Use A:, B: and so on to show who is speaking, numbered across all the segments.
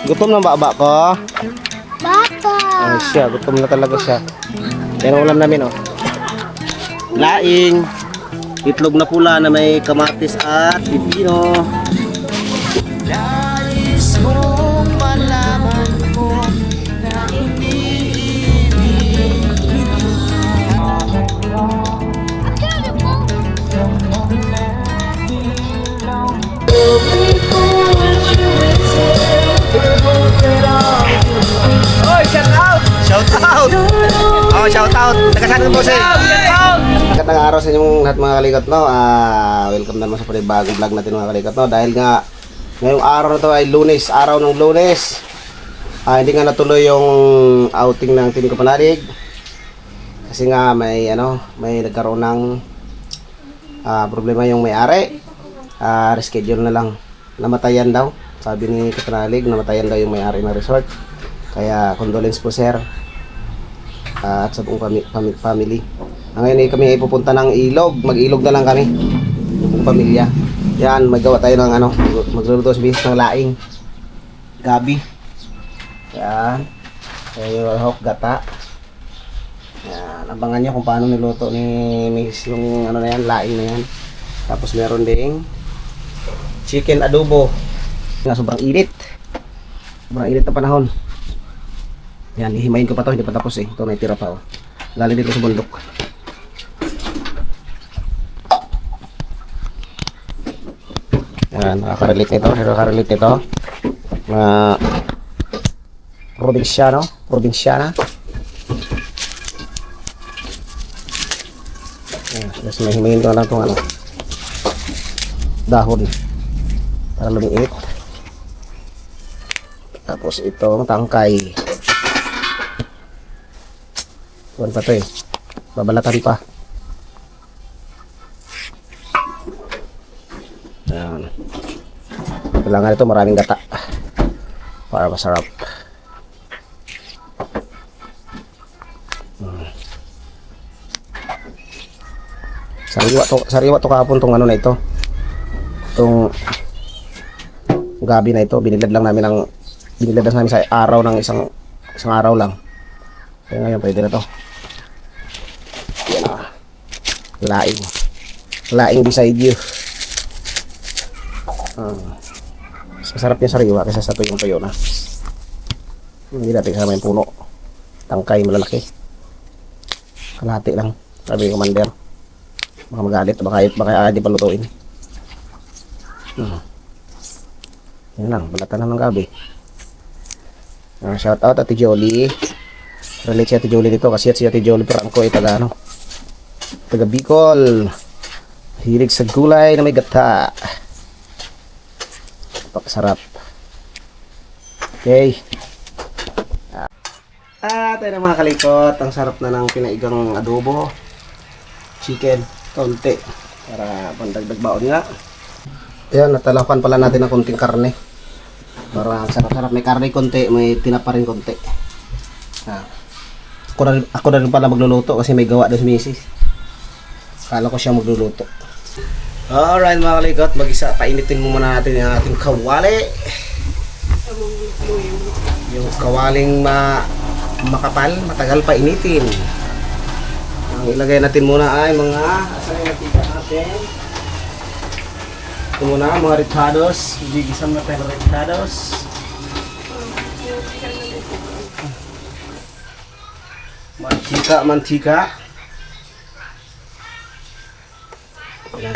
A: Gutom na ba ko?
B: Bata.
A: Ay siya, gutom na talaga siya. Yan ang ulam namin, oh. Laing. Itlog na pula na may kamatis at pipino. Nais kong malaman mo na
C: Oy, shout out!
A: Shout out! Oh, shout out! Nakasagot mo sir! Magandang araw sa inyong lahat mga kalikot, no? Welcome naman sa panibagong vlog natin mga kalikot, no? Dahil nga ngayong araw na to ay Lunes, araw ng Lunes. Hindi nga natuloy yung outing ng Team Kapanalig. Kasi nga may nagkaroon ng problema yung may-ari. Reschedule na lang. Namatayan daw. Sabi ni Kapanalig, namatayan daw yung may-ari ng resort. Kaya condolence po sir. At sa buong family. Ngayon kami ay pupunta ng ilog. Mag-ilog na lang kami. Yung buong pamilya. Yan, magawa tayo ng magluluto sa business ng laing. Gabi. Yan. Yung hawk gata. Yan, abangan nyo kung paano niluto ni Miss yung na yan, laing na yan. Tapos meron ding chicken adobo. Nga sobrang init. Sobrang init na panahon. Yan, ihimayin ko pa to, hindi pa tapos eh. Ito may tira pa oh. Galing dito sa bundok. Yan, nakaka-relate nito. Mga probinsyana. Yan, tapos may himayin ko na lang itong dahon para lumiit. Tapos ito, tangkay. Buwan pa ito eh. Babalatan pa. Ayan. Kailangan ito maraming gata para masarap. Sariwa to kahapon tong na ito. Itong gabi na ito. Binilad namin sa araw ng isang araw lang. Kaya ngayon pwede na to. Yan ah. Laing beside you. Mas masarap yung sariwa kaysa sa tuyong na. Hindi natin kasama yung puno. Tangkay malalaki. Kalahati lang. Sabi yung commander. Baka magalit. Baka di palutuin. Yan lang. Balatan na ng gabi. Shout out Ate Jolie. Relate si Ate Jolie dito kasi si Ate Jolie Franco ay taga Bicol. Hilig sa gulay na may gata. Pakasarap. Okay. Tayo na mga kalikot. Ang sarap na ng pinaigang adobo. Chicken. Konti. Para pandagdag baon nga. Ayan, natalakan pala natin ng konting karne. Para sarap-sarap. May karne konti. May tinapa rin konti. Ako na rin pala magluluto kasi may gawa doon si Mrs. Kala ko siya magluluto. Alright mga kalikot, painitin mo muna natin yung ating kawali. Yung kawaling makapal, matagal pa initin. Ang ilagay natin muna ay mga asal na tika natin. Ito muna mga ricados. Gigisam natin ang ricados. Mantika. Ayan.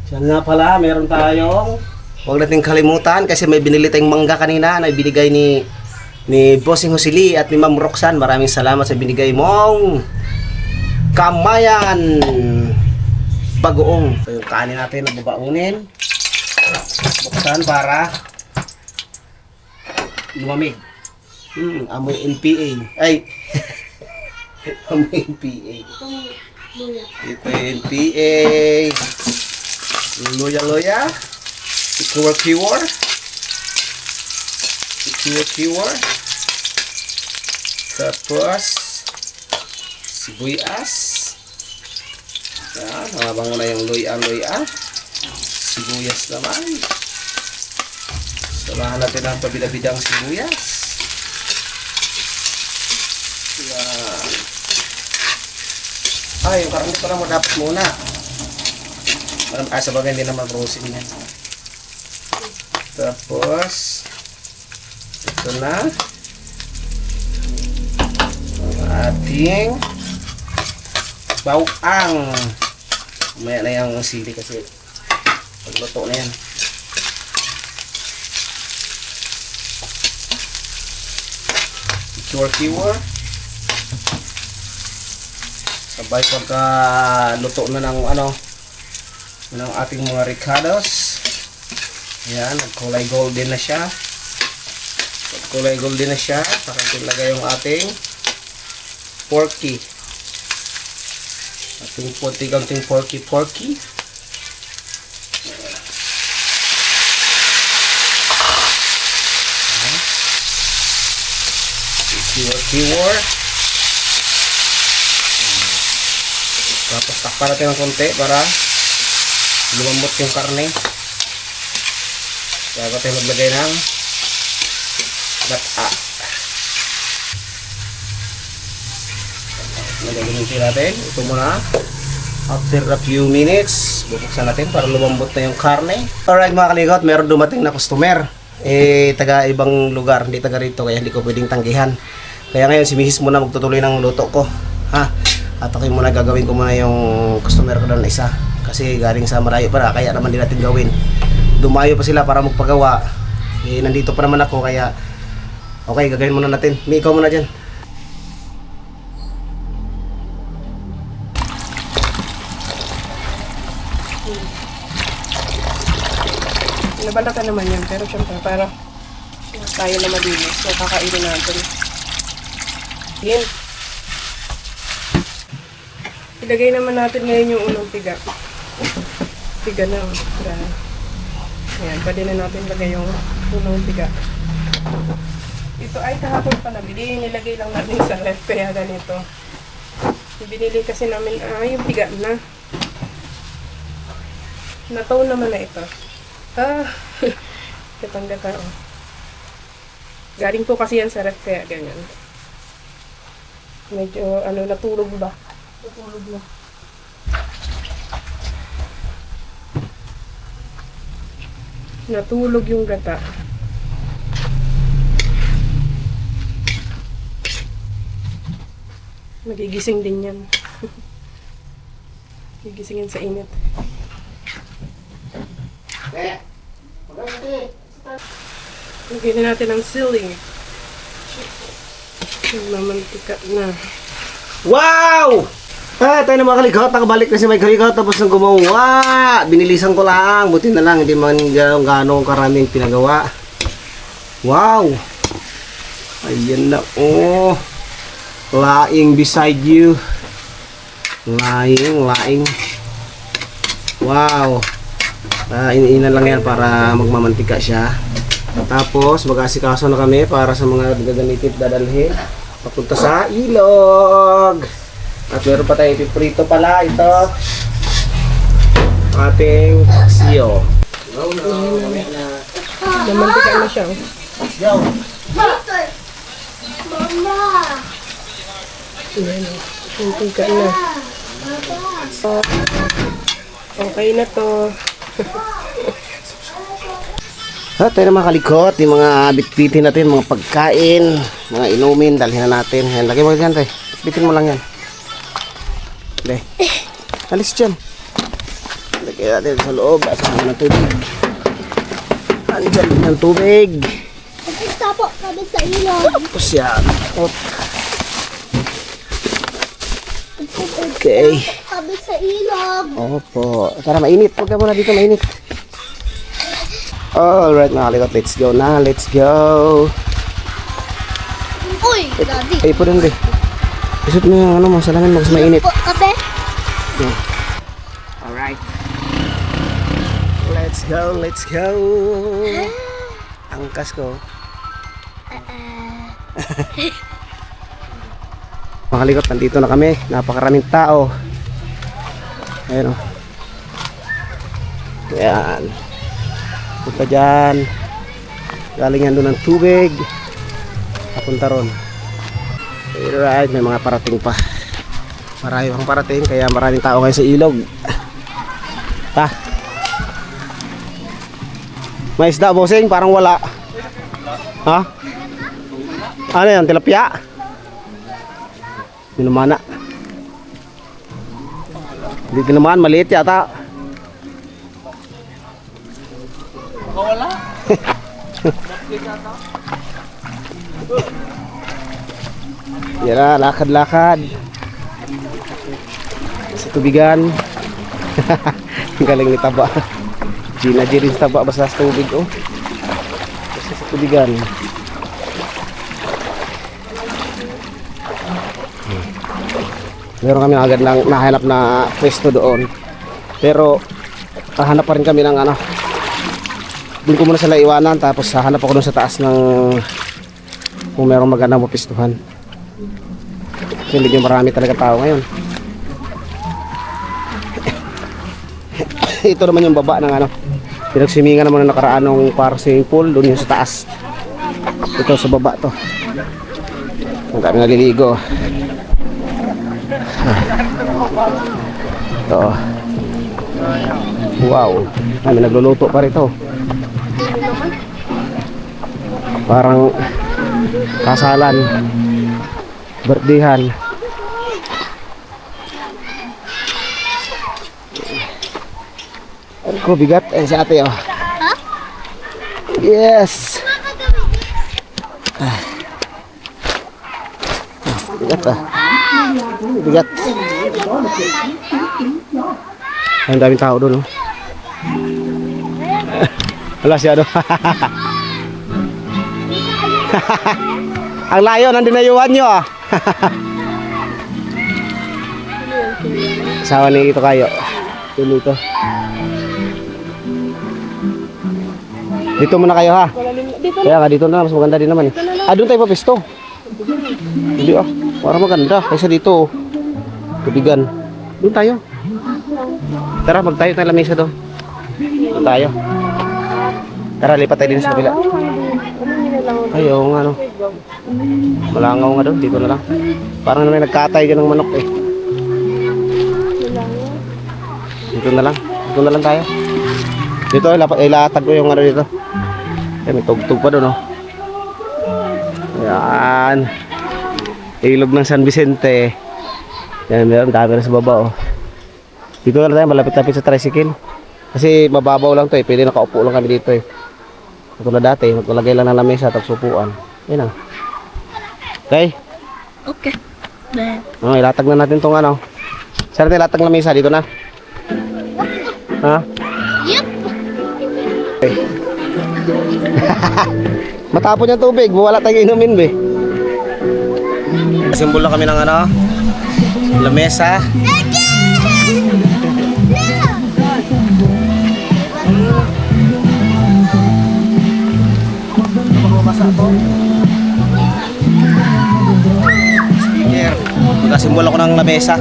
A: Diyan nga pala, meron tayong huwag natin kalimutan kasi may binili tayong mangga kanina na ibinigay ni Bossing Husili at ni Ma'am Roxanne. Maraming salamat sa binigay mong kamayan bagoong. So yung kanin natin na babaunin. Buksan para lumamig. Amoy NPA. Ay. Amoy NPA. Ito yung NPA. Luya. Kiwar. Tapos sibuyas. Yan, nabango na yung luya. Sibuyas naman. Samahan natin ang pabida-bidang sibuyas. Yan. Yung karne pala mo dapat muna. Sa bagay hindi naman frozen yan. Tapos, ito na. Ang ating bawang. Umaya na yung sili kasi pagluto na yan. Kiwar-kiwar. Sabay pagka luto na ng ng ating mga ricados. Ayan, nagkulay golden na siya. Nagkulay golden na siya. Saka ilagay yung ating porky. Ating puti-ganting porky. Kiwar. Tapos takpan natin ng konti para lumambot yung karne. Bago tayo maglagay ng bata. Nalagay natin. Ito muna. After a few minutes, bubuksan natin para lumambot na yung karne. Alright mga kaligot, meron dumating na customer. Taga ibang lugar, hindi taga rito, kaya hindi ko pwedeng tanggihan. Kaya ngayon si Mrs. muna magtutuloy ng luto ko. Ha? At ako muna gagawin ko muna yung customer ko doon na isa. Kasi galing sa malayo para, kaya naman din natin gawin. Dumayo pa sila para magpagawa. Nandito pa naman ako, kaya okay, gagawin muna natin. May ikaw muna dyan.
D: Nabalatan naman yan, pero syempre para tayo na malinis. So kakainin natin. Yan. Ilagay naman natin ngayon yung unang piga. Piga na. Ayan, pwede na natin lagay yung unang piga. Ito ay kahapon pa nabili. Nilagay lang natin sa ref, kaya ganito. Binili kasi namin, yung piga na. Nataw naman na ito. Katang-gata, oh. Galing po kasi yan sa ref, kaya ganyan. Medyo, natulog ba? Natulog na. Natulog yung gata. Magigising din yan. Gigisingin sa init. Lagyan na natin ang ceiling. Mamantika na.
A: Wow! Tayo na mga kalikot, nakabalik na si Mike Kalikot tapos nang gumawa. Binilisan ko lang, buti na lang, hindi man gano'ng karaming pinagawa. Wow! Ayan na, oh. Lying beside you. Lying. Wow! Iniina lang yan para magmamantika siya. Tapos mag-asikaso na kami para sa mga gagamitin dadalhin papunta sa ilog. At meron pa tayong ipiprito pala ito. Ating siyo.
D: Namantika na siya.
A: Yo.
B: Mama!
D: Ayan, mantika na. Okay na to.
A: Tayo na mga kalikot, yung mga bitbitin natin, mga pagkain, mga inumin, dalhin na natin. Yan, lagay mo dyan, tay. Bitin mo lang yan. Deh. Alis dyan. Lagay natin sa loob. Asahan ng tubig. Andyan din ang tubig.
B: Ito po, sabi sa ilog.
A: Tapos yan. Okay.
B: Sabi sa ilog.
A: Opo. Tara, mainit. Huwag ka muna dito, mainit. Alright mga kalikot, let's go na. Let's go.
B: Uy, daddy.
A: Ay po rin, deh. Isot mo yung mo, salamin mo kasi mainit.
B: Kape?
A: Alright. Let's go. Angkas ko. Mga kalikot, nandito na kami. Napakaraming tao. Ayan o. Ayan. Punta dyan. Galing yan doon ng tubig. Papunta ron. Alright, may mga parating pa. Marami pang parating, kaya maraming tao ngayon sa ilog. Ta. May isda, bossing, parang wala. Ha? Ano yan, tilapia? Minumana. Hindi naman, maliit yata.
C: Wala.
A: Yan na, lakad-lakad. Sa tubigan. Ang galing ni taba. Di na rin sa taba, basta sa tubig, oh. Basta sa tubigan. Meron kami agad lang nahanap na pwesto doon. Pero hahanap pa rin kami ng ano. Doon ko muna sila iwanan, tapos hahanap ako doon sa taas ng kung merong magandang mapistuhan. Kasi medyo marami talaga tao ngayon. Ito naman yung baba ng ano, pinagsimingan naman na nakaraan ng parang swimming pool. Doon yung sa taas. Ito sa baba to. Ang dami naliligo. Ito. Wow. May nagluluto pa rito. Parang kasalan, birthdayan. Ano ko bigat? Eh si ate, oh.
B: Ha?
A: Yes. Bigat ah. Bigat. Ang daming tao doon, oh. Wala siya doon. Ang layo ng dinayuhan nyo, ah. Asawa ni ito kayo. Dito. Dito muna kayo, ha.
D: Dito
A: Kaya nga dito na, mas maganda din naman, eh. Ah, doon tayo papisto. Hindi, ah. Para maganda. Kaysa dito, oh. Tubigan. Doon tayo. Tara, magtayo tayo lamesa doon. Doon tayo. Tara, lipat tayo din sa kabila. Ayaw nga, no. Malangaw nga doon, dito na lang. Parang may nagkatay dyan ng manok, eh. Dito na lang. Dito na lang tayo. Dito, ilatag ko yung ano dito. Eh, may tugtog pa doon, oh. Ayan. Ilog ng San Vicente. Yan, meron dami na sa baba, oh. Dito na tayo, malapit-lapit sa tricycle. Kasi mababaw lang to, eh. Pwede nakaupo lang kami dito, eh. Katulad dati, maglalagay lang ng lamesa at upuan. Yan, ah. Okay?
B: Okay.
A: Oh, ilatag na natin tong ano. Saan natin ilatag ng lamesa? Dito na? Ha?
B: Yep.
A: Okay. Matapon yung tubig, wala tayong inumin, be. Simbolo kami ng ano, lamesa. Speaker, magkasimbolo ko ng lamesa.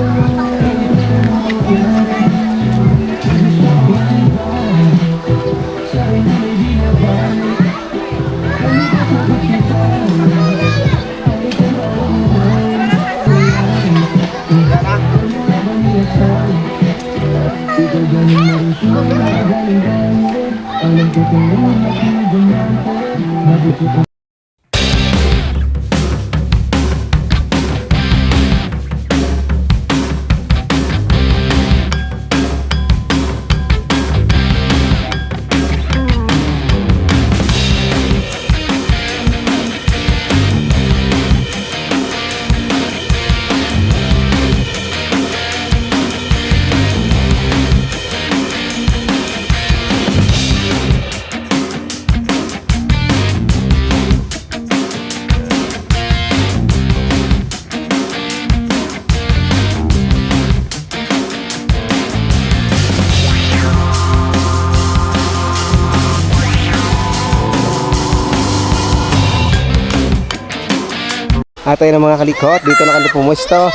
A: Atay ng mga kalikot, dito na kami pumuesto.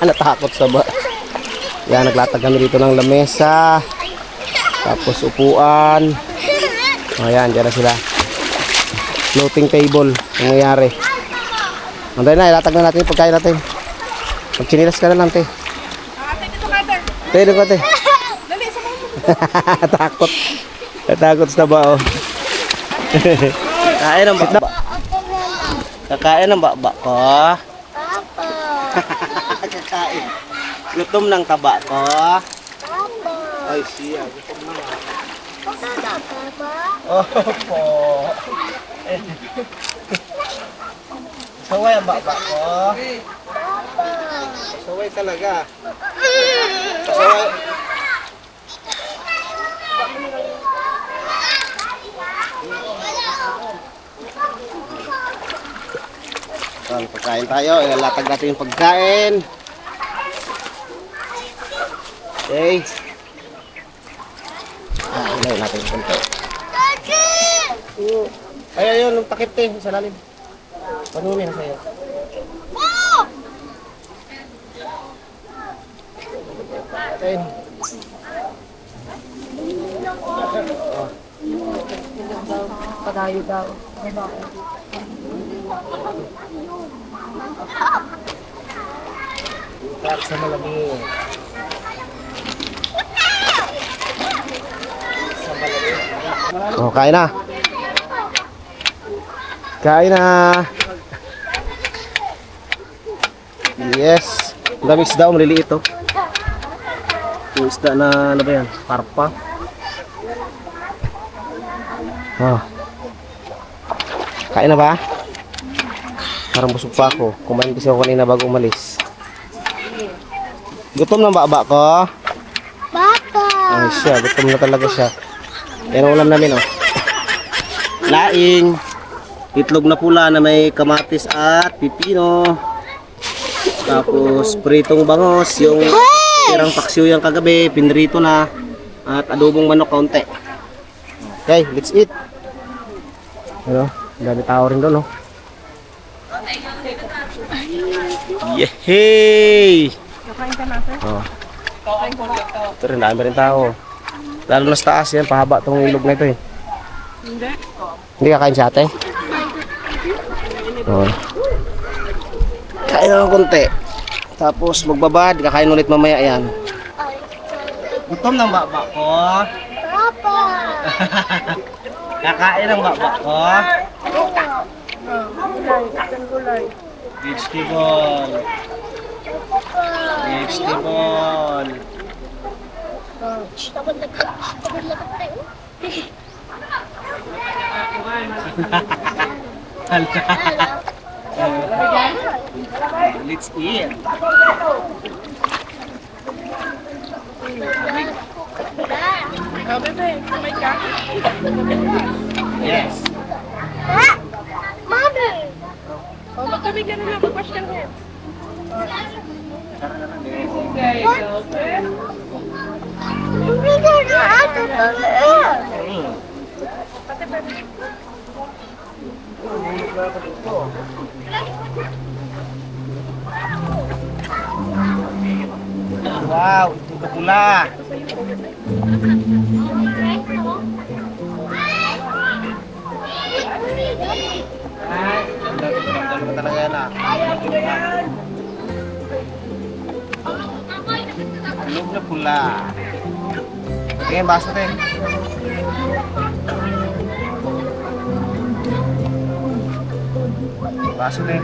A: Natakot sa ba. Yan, naglatag kami dito ng lamesa. Tapos upuan. O yan, dyan na sila. floating table ang nangyayari. Anday na, ilatag na natin yung pagkain natin. Magchinilas ka na lang, te.
D: Ate, dito ka, ate.
A: Te, dito ka, te.
D: Dali, sama mo.
A: Takot. Takot sa taba, oh. Kain ng bakba. Kakain ng bakba ko.
B: Papa.
A: Kakain. Gutom ng taba ko.
B: Papa.
A: Ay, siya. Gutom na nga.
B: Papa.
A: Opo. Saway ang bakba ko.
B: Papa.
A: Saway talaga. Saway. So, pagkain tayo. Ilalatag natin yung pagkain. Okay. Ilayin natin yung punto. Ay, ayun, yung takip te, sa lalim. Panunin sa'yo. Ayun.
D: Padayo daw.
A: Tat sa malamig. Sa malamig. Oh, kain na. Kain na. Yes. Ang daming isda, maliliit to. Yung isda na, ano ba yan? Parpa. Oh. Kain na ba? Parang busog pa ako. Kumain kasi ako kanina bago umalis. Gutom na ba ko?
B: Papa.
A: Ay siya, gutom na talaga siya. Yan ang ulam namin, oh. Laing. Itlog na pula na may kamatis at pipino. Tapos pritong bangos. Yung tirang paksiw yung kagabi, pinrito na. At adobong manok kaunti. Okay, let's eat. Ano? Dami tao rin doon, no? Yehey!
D: Nakain ka na, sir?
A: Oh. Ito rin, dami rin tao. Lalo na sa taas yan, pahaba itong ilog na ito eh.
D: Hindi.
A: Hindi ka kain si ate? Oh. Kain na ng konti. Tapos magbabad, kakain ulit mamaya yan. Gutom ng baba ko.
B: Papa.
A: Kakain ng baba ko.
D: Gulay. Isang gulay.
A: Vegetable. Vegetable.
B: Takot na tayo.
A: Let's eat.
D: Oh, bebe, kamay ka.
A: Yes.
B: Mami.
D: Oh, magkamay ka na lang. Mag-wash ka na.
B: Hindi ka na ato
A: Wow, itu ka pula. Dami talaga yan ah. Ilog na pula. Tingin, baso tayo. Baso tayo.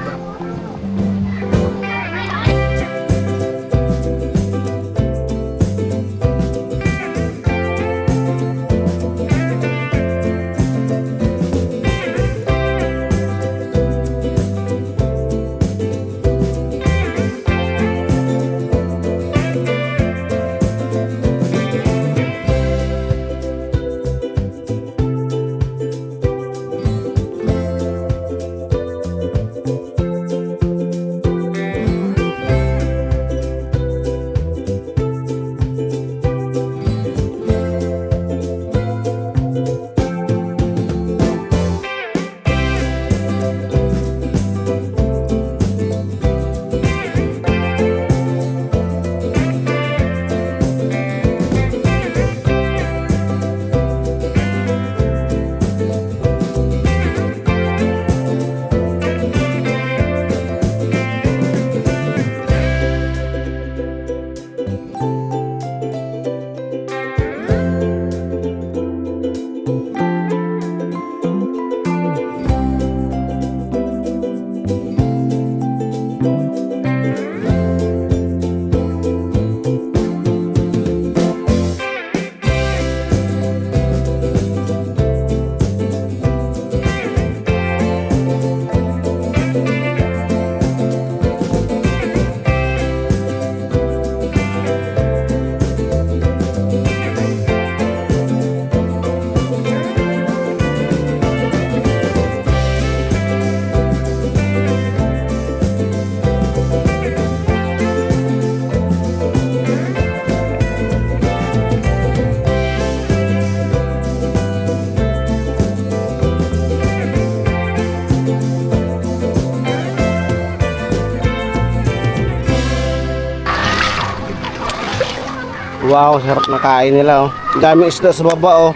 A: Wow, sarap na kain nila oh. Ang daming isda sa baba oh.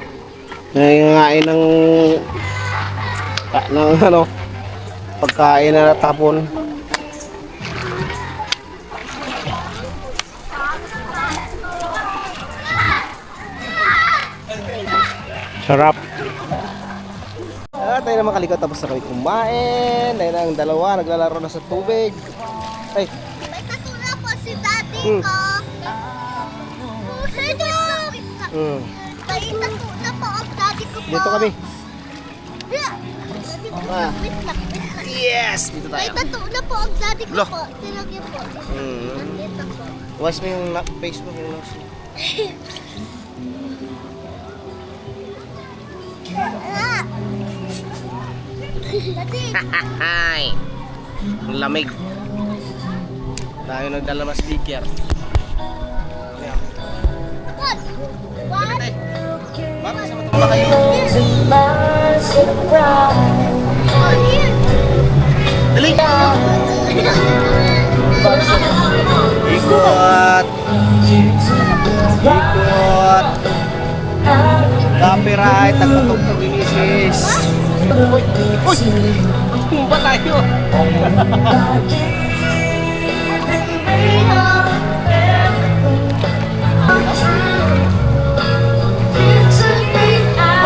A: Nangangain ng ano, pagkain na natapon. Sarap. Tayo naman kalikot tapos na kami kumain. Dahil ang dalawa naglalaro na sa tubig. Ay,
B: May katula po si daddy
A: Hmm.
B: ko. Ito. May katula po ang daddy ko po.
A: dito kami.
B: Ah. Wait lang.
A: Yes! Dito
B: May
A: tayo.
B: katula po ang daddy ko
A: Loh.
B: po. Tinagyan po. Nandito po.
A: Wash mo yung face mo. Yung nose.
B: Ah. Daddy.
A: Hi! Ang lamig. Tayo nagdala mas speaker. Ayan.
B: What? What?
A: Bakit sa matulog kayo?
B: Oh, here.
A: Dali! Ikot! Ikot! Copyright! Nagpatugtog ni Mrs. Uy! Tumba tayo!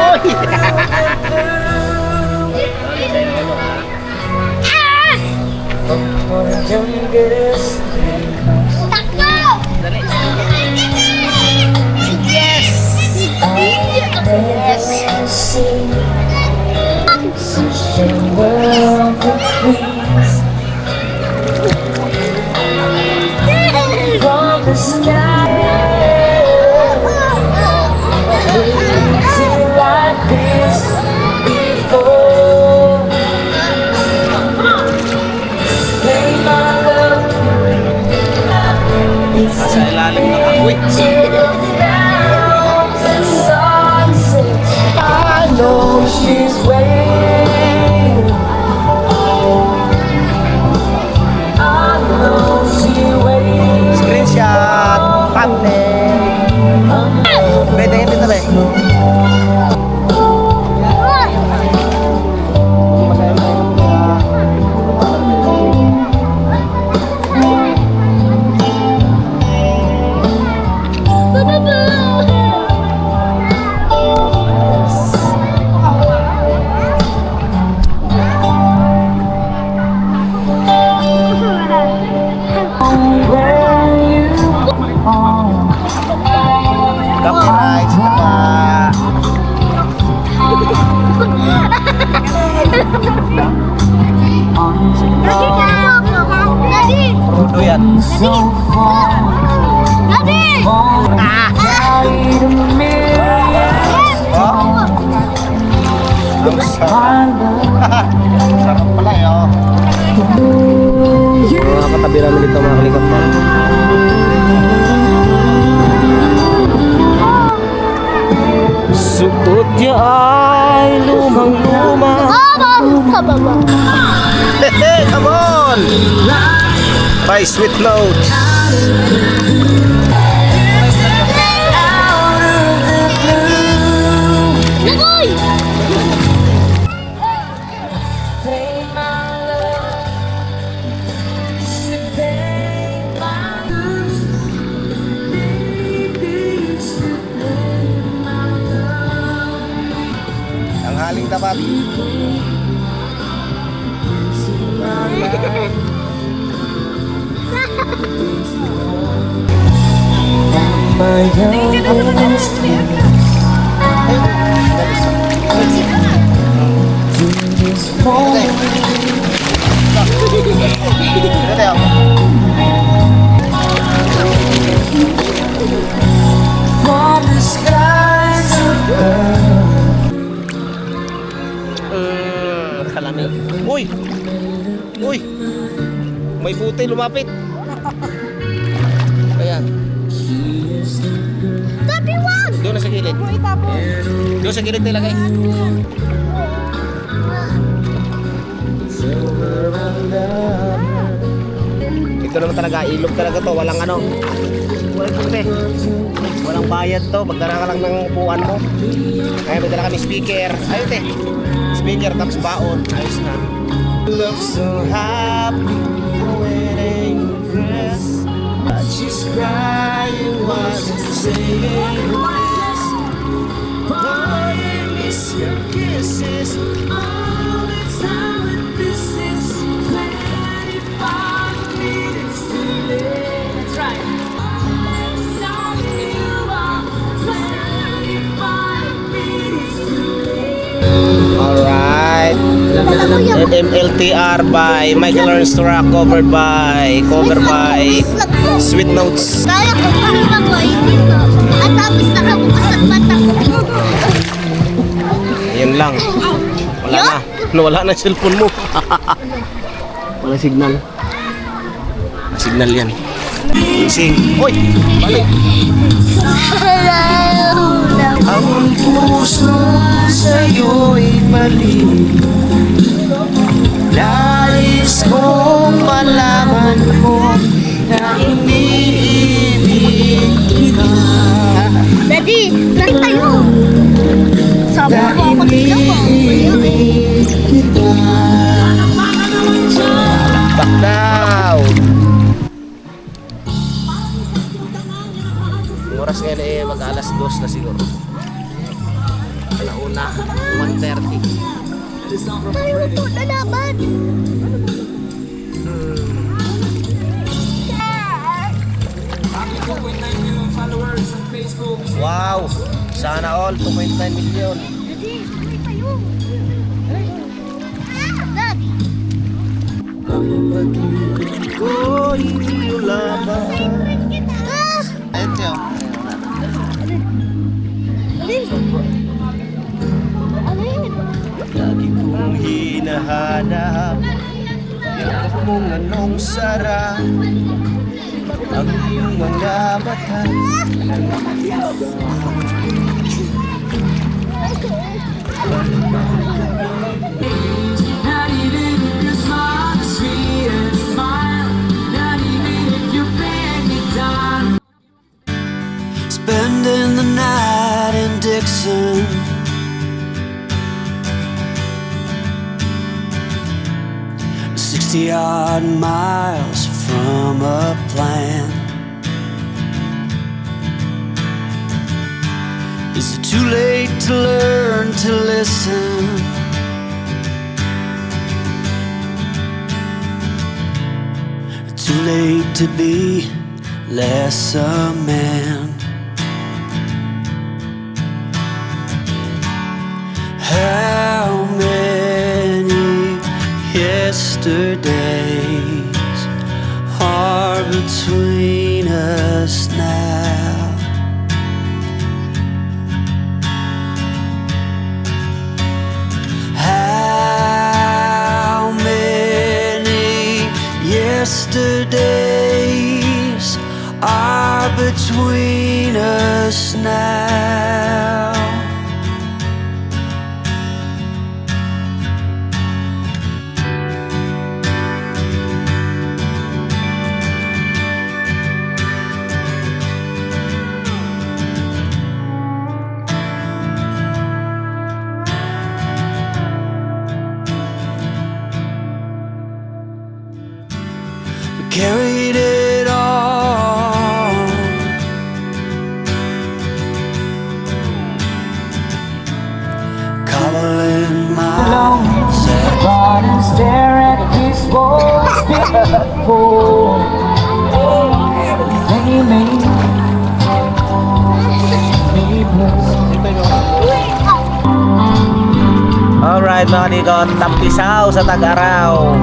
A: Uy!
B: Takbo!
A: Dali!
E: From the sky, seen like this before. Play my love,
A: Nasa ilalim ng apoy.
E: thousand sunsets. I know she's waiting. I know she waits.
A: Screenshot! Thumbnail! Pwede hindi tabi. Masaya mo copyright sa pa.
B: Daddy!
A: Rudo yan.
B: Daddy!
A: Oh? Ang sarap. Sarap pala eh oh. Mga katabi namin dito mga helicopter. Suot niya ay lumang-luma.
B: Kababa.
A: Hey, come on! By Sweet Notes.
B: Nagoy!
E: Play my love, play my love,
A: Ang haling tapat.
E: my youngest this morning.
A: Dito tayo.
E: From the skies above,
A: Kalamig. Uy! Uy! May buti lumapit. Ayan.
B: Daddy, wag!
A: Doon na sa gilid. Doon sa gilid nilagay. Ito naman talaga, ilog talaga to, walang ano. Walang puti. Walang bayad to, magdala ka lang ng upuan mo. Kaya may dala kami speaker. Ayun eh. Speaker tapos baon. Ayos na. Look so happy wearing a dress, but she's crying while she's saying this. Oh, I miss your kisses.
E: All the time with this is 25 minutes too late. That's right. Sorry, you are 25 minutes too late.
A: Alright. MLTR by Michael Ernst Rock, covered by Sweet Notes.
B: Kaya ko pang mag-wait dito. At tapos nakabukas ang mata ko.
A: Yun lang. Wala na. Wala na yung cellphone mo. Wala signal. Signal yan. Sing. Uy! Balik! Ang puso sa'yo'y mali. Nais kong malaman mo na iniibig kita.
B: Daddy, nari tayo. Sabi
A: Na
B: ko ako tingnan mo.
A: iniibig kita. Back daw. Yung oras ngayon eh mag-alas 2 na siguro. Alauna, 1:30.
B: Tayo to lalaban.
A: Wow! Sana all, 2.9 million.
B: Daddy, nari tayo. Daddy.
A: Ko iyo lamang. Ayun siya. Lagi kong hinahanap yung mong anong sarap ang iyong mga mata.
E: Not even if your smile is sweet and smile. Not even if you bring me down. Spending the night in Dixon. 60-odd miles from a plan. Is it too late to learn to listen? Too late to be less a man. How many yesterdays are between us now? How many yesterdays are between us now? We carried it all. Cobbling myself.
F: God and stare at these walls before they made me blue.
A: Alright mga dikot, tampisaw sa Tag-Araw.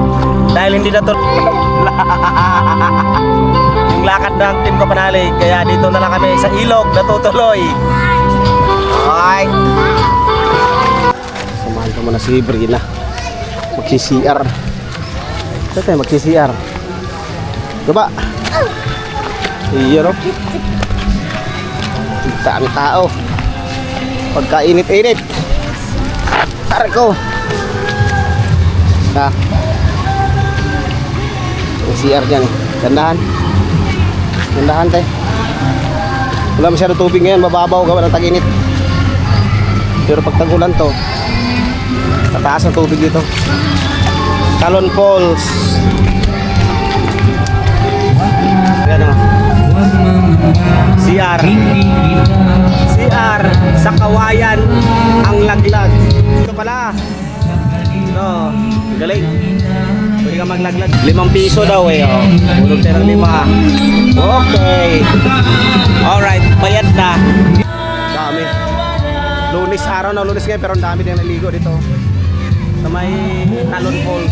A: Dahil hindi na to yung lakad ng team ko panalig, kaya dito na lang kami sa ilog natutuloy. Alright. Samahan ko muna si Brina. Magsi-CR. Saan tayo magsi-CR? Diba? Iyon o. Dami tao. Pagkainit-init. Tarik ko. Ha? Yung CR dyan eh. Gandahan. Gandahan tayo. Wala masyado tubig ngayon, mababaw gawa ng tag-init. Pero pag tag-ulan to, tataas ang tubig dito. Talon Falls. Ayan o. CR. CR sa Kawayan ang laglag. Ito pala. Ito, galing. Pwede ka maglaglag. 5 piso daw eh. Oh. Ulog tayo ng 5. Okay. Alright, bayad na. Dami. Lunes araw na, lunes ngayon pero ang dami din naligo dito. Sa may Talon Falls.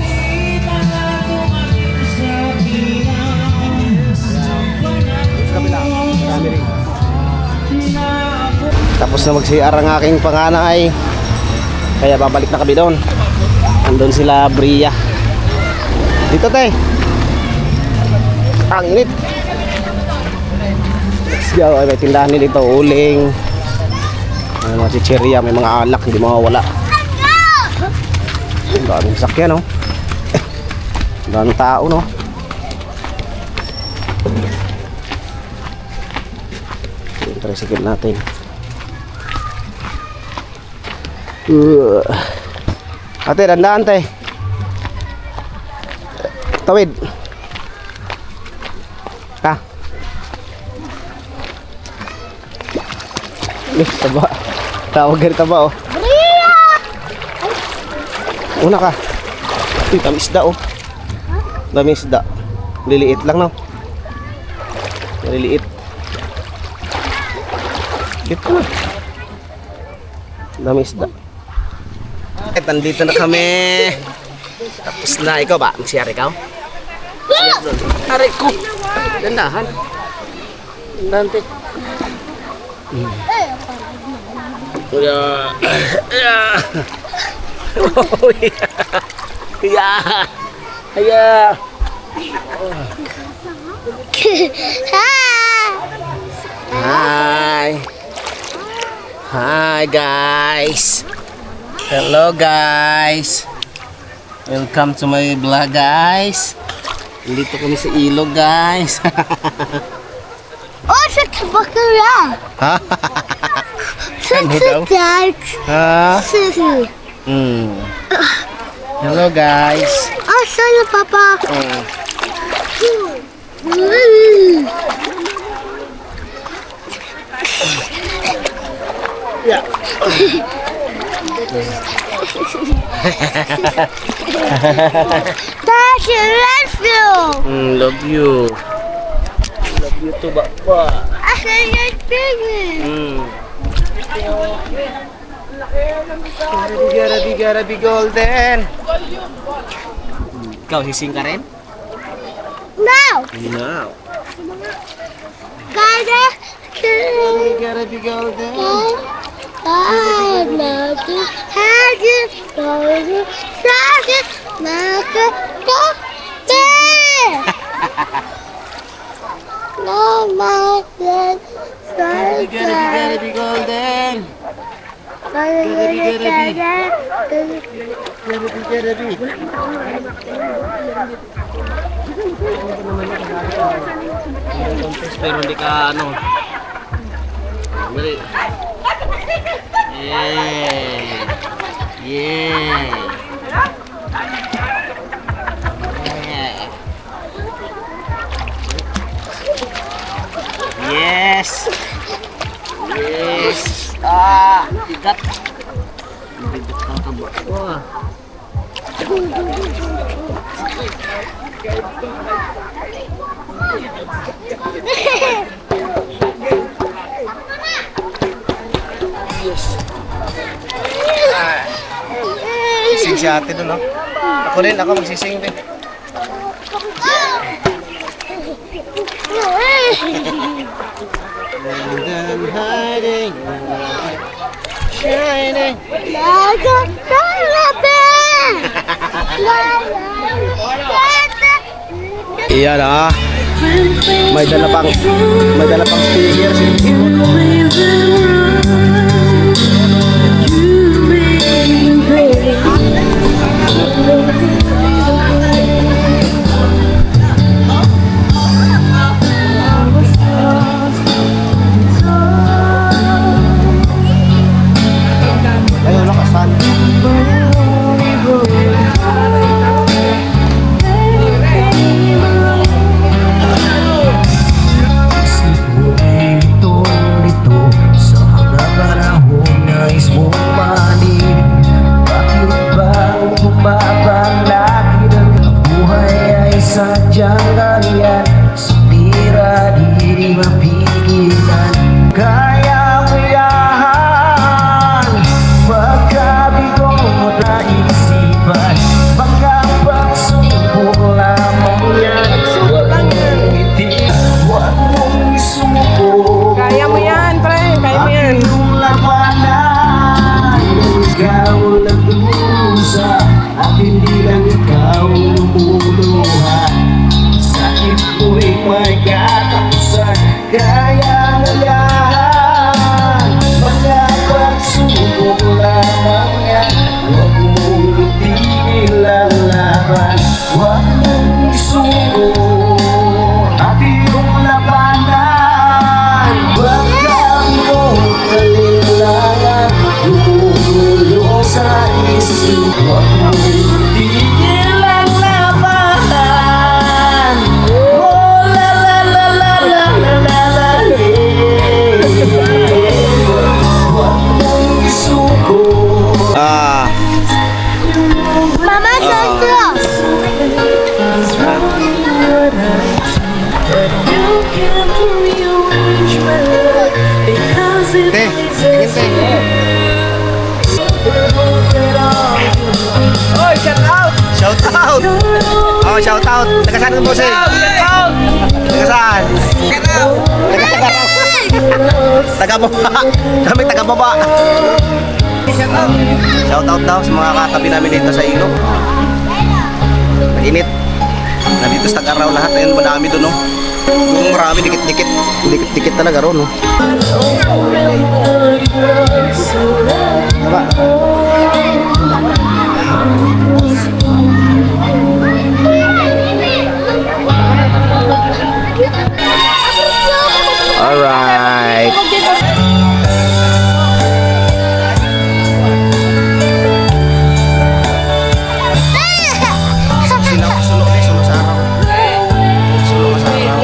A: Sa kabila, marami rin. Tapos na mag-CR ang aking panganay. Kaya babalik na kami doon. Andun sila Bria. Dito te. Ang init. Let's go. Ay, may tindahan din dito. Uling. May mga chichirya. May mga alak. Hindi mawawala. Ang daming sakyan no. Ang daming tao no. Yung tricycle natin. Ate, dandaan te. Tawid. Ha? Taba. Tawag ganito ba oh. Una ka. Uy, dami isda oh. Dami isda. Liliit lang no. Liliit. Dito na. Dami isda. Nandito na kami. Tapos na. Ikaw ba? Magsiyar ikaw? Magsiyar doon. Aray ko. Dandahan. Dandahan te. Kuya. Oh, yeah. Yeah. Hi. Hi guys. Hello guys. Welcome to my vlog guys. Dito kami sa ilog guys.
B: Oh, sa bakura.
A: Ha?
B: Ano daw?
A: Ha? Hello guys.
B: Oh, sorry, Papa.
A: Yeah.
B: That's your rescue.
A: Love you. Love you too, Papa.
B: I said your baby.
A: Garabi golden. Ikaw sising ka rin?
B: No.
A: No. Garabi golden.
B: I love you. Have you told you? Sausage, maca, no, my God.
A: Garabi golden. Garabi. Pero hindi ka ano. Dali. Yeah. Yeah. Yes. Yes. Ah, bigat. Bigat ng taba. Wah. Yes. Sising si ate doon, no? Ako rin, ako magsising din. I'm hiding, shining. Iyan ah. May dala pang speaker si Te, tingin te.
C: Oy, shout out!
A: Shout out! Oh, shout out! Taga saan mo, Bossing?
C: Shout out!
A: Taga saan? Taga baba. Kami taga baba.
C: Shout out!
A: Shout out daw sa mga katabi namin dito sa ilog. Mainit. Nandito sa Tagaraw lahat. Ayun, madami doon, no? Yung marami, dikit-dikit. Dikit-dikit talaga ron, no? Diba? Alright. Sila ko sulok eh, sulok sa araw. Sulok sa araw.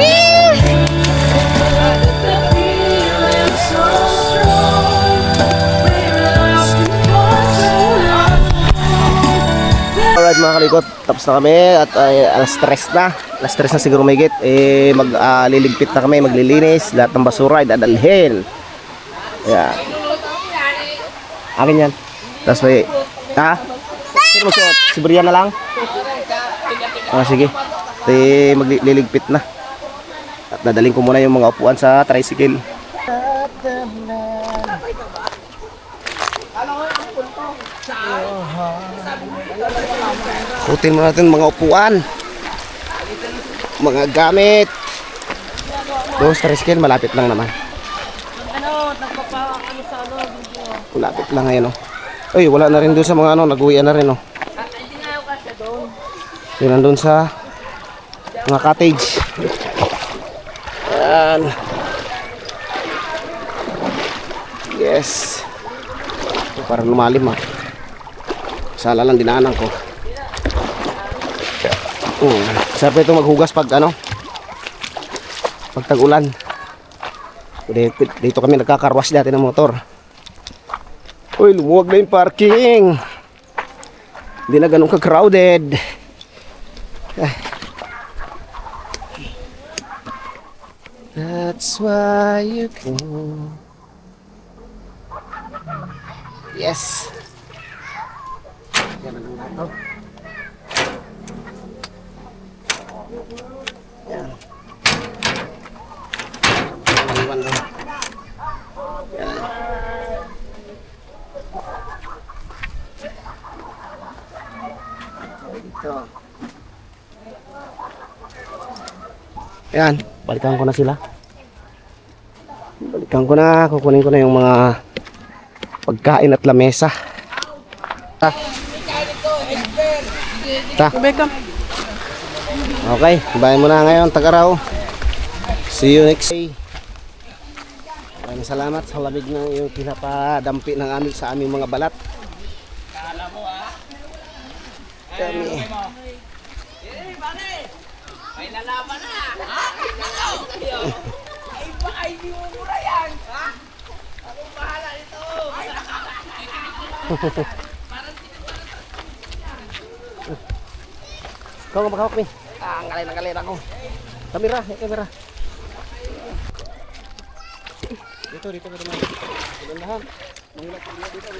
A: Alright mga kalikot, tapos na kami at alas 3 na. Alas 3 na siguro may git. Liligpit na kami, maglilinis. Lahat ng basura ay dadalhin. Ayan. Akin yan. Tapos may... Ha? Sino magsuot? Si Brian na lang? Ah, sige. Magliligpit na. At dadaling ko muna yung mga upuan sa tricycle. Kutin mo natin mga upuan, mga gamit. Doon sa tricycle, malapit lang naman. Malapit lang ngayon, oh. Uy, wala na rin doon sa mga ano, nag-uwian na rin, oh. Yun nandun sa mga cottage. Ayan. Yes. Parang lumalim, ah. Sala lang dinaanan ko. Sarap ito maghugas pag ano, pag tag-ulan. Dito kami nagkakarwas dati ng motor. Uy, lumuwag na yung parking. Hindi na ganun ka-crowded. That's why you can. Yes. Yan ang nato. Yan. Iwan lang. Yan. Ito. Yan. Balikan ko na sila. Balikan ko na. Kukunin ko na yung mga pagkain at lamesa. Ta.
D: Rebecca.
A: Okay, bayan mo na ngayon, Tagaraw. See you next day. Maraming salamat sa lamig na yung pinapadampi ng amin sa aming mga balat. Kami.
C: May lalaban na! Ha? Ay, baka hindi mo mura yan! Ha? Ako bahala nito!
A: Kau makahawak nih. Ah, ngalin ako. Kamera, kamera. Dito ka naman. Gandahan. Mangilap dia dito.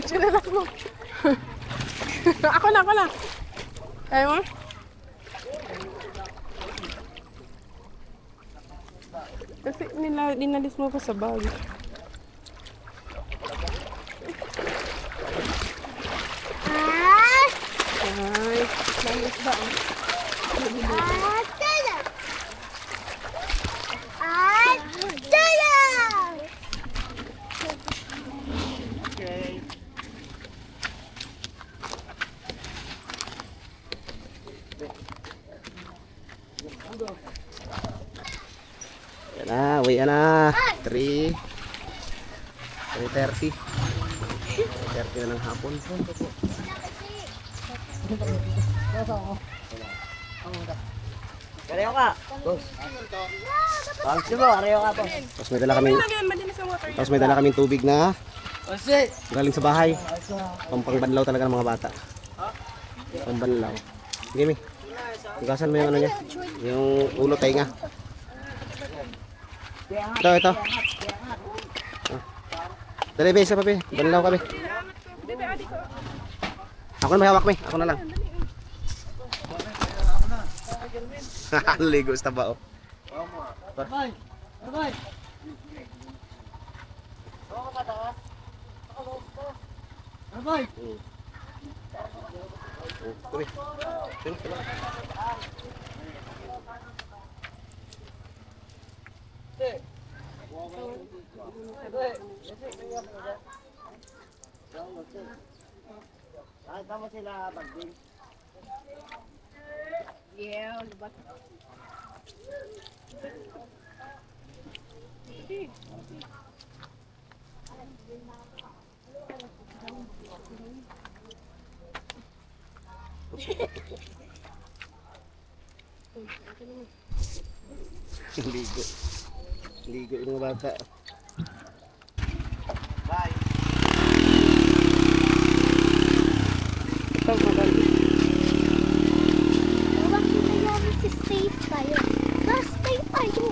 D: Sinalas mo. Ako na. Ayaw mo? Kasi dinalis mo pa sa bag. Ay, nalis ba?
A: Yan na, uwi na. 3:30. 3:30 na ng hapon.
C: Kareo ka! Boss! Pangsi mo, kareo ka po!
A: Tapos may dala kaming tubig na Galing sa bahay. Pangbanlaw talaga ng mga bata. Pangbanlaw. Sige, Mi. Tugasan mo yung ano niya. Yung ulo tainga. Ito. Dali, be, isa pa, be. Banlaw ka, be. Ako na may hawak, be. Ako na lang. Ligo sa taba, oh. Ligo. Ligo yung mga bata.
D: Ito, maganda.
B: Bakit nangyari si Steve tayo? Stay tayo.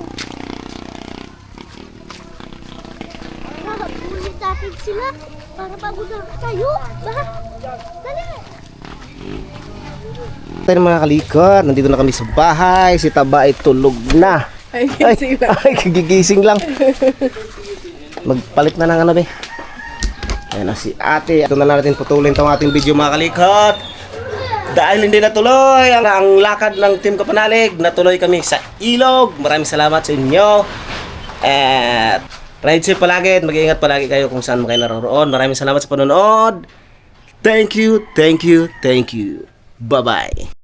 B: Habulin natin sila para magulang tayo. Dali.
A: Tayo mga kalikot, nandito na kami sa bahay. Si Taba ay tulog na.
D: Ay, gising lang.
A: Ay, gigising lang. Magpalit na ng ano, be. Ayan na si ate. Ito na lang natin putulin itong ating video mga kalikot. Dahil hindi natuloy ang lakad ng Team Kapanalig, natuloy kami sa ilog. Maraming salamat sa inyo. At ride safe palagi at mag-iingat palagi kayo kung saan kayo naroon. Maraming salamat sa panonood. Thank you. Bye-bye.